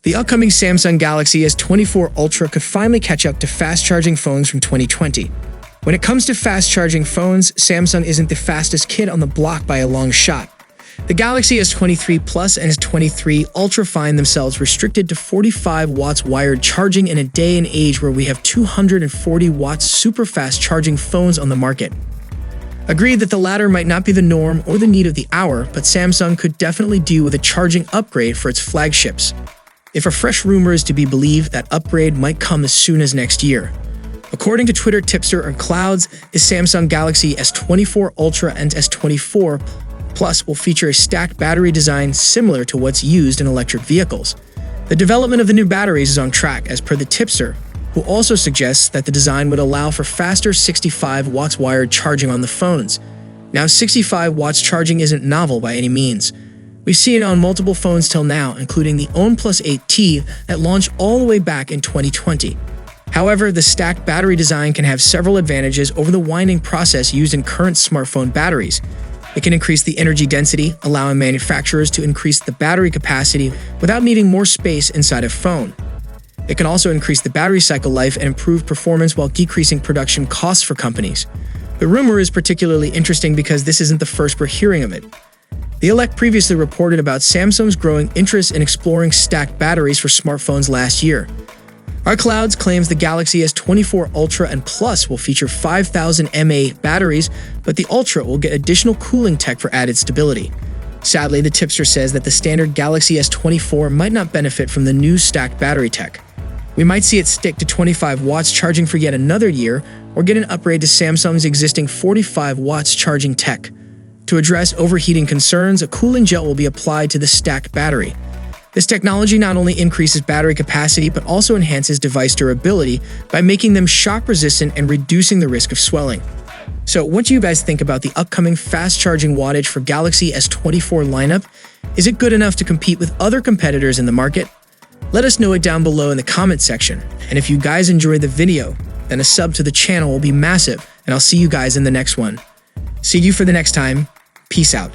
The upcoming Samsung Galaxy S24 Ultra could finally catch up to fast-charging phones from 2020. When it comes to fast-charging phones, Samsung isn't the fastest kid on the block by a long shot. The Galaxy S23 Plus and S23 Ultra find themselves restricted to 45 watts wired charging in a day and age where we have 240 watts super-fast charging phones on the market. Agreed that the latter might not be the norm or the need of the hour, but Samsung could definitely do with a charging upgrade for its flagships. If a fresh rumor is to be believed, that upgrade might come as soon as next year. According to Twitter tipster or Clouds, the Samsung Galaxy S24 Ultra and S24 Plus will feature a stacked battery design similar to what's used in electric vehicles. The development of the new batteries is on track, as per the tipster, who also suggests that the design would allow for faster 65 watts wired charging on the phones. Now, 65 watts charging isn't novel by any means. We've seen it on multiple phones till now, including the OnePlus 8T that launched all the way back in 2020. However, the stacked battery design can have several advantages over the winding process used in current smartphone batteries. It can increase the energy density, allowing manufacturers to increase the battery capacity without needing more space inside a phone. It can also increase the battery cycle life and improve performance while decreasing production costs for companies. The rumor is particularly interesting because this isn't the first we're hearing of it. The Elect previously reported about Samsung's growing interest in exploring stacked batteries for smartphones last year. Our Clouds claims the Galaxy S24 Ultra and Plus will feature 5000 mAh batteries, but the Ultra will get additional cooling tech for added stability. Sadly, the tipster says that the standard Galaxy S24 might not benefit from the new stacked battery tech. We might see it stick to 25 watts charging for yet another year, or get an upgrade to Samsung's existing 45 watts charging tech. To address overheating concerns, a cooling gel will be applied to the stacked battery. This technology not only increases battery capacity but also enhances device durability by making them shock-resistant and reducing the risk of swelling. So, what do you guys think about the upcoming fast-charging wattage for Galaxy S24 lineup? Is it good enough to compete with other competitors in the market? Let us know it down below in the comment section. And if you guys enjoyed the video, then a sub to the channel will be massive, and I'll see you guys in the next one. See you for the next time. Peace out.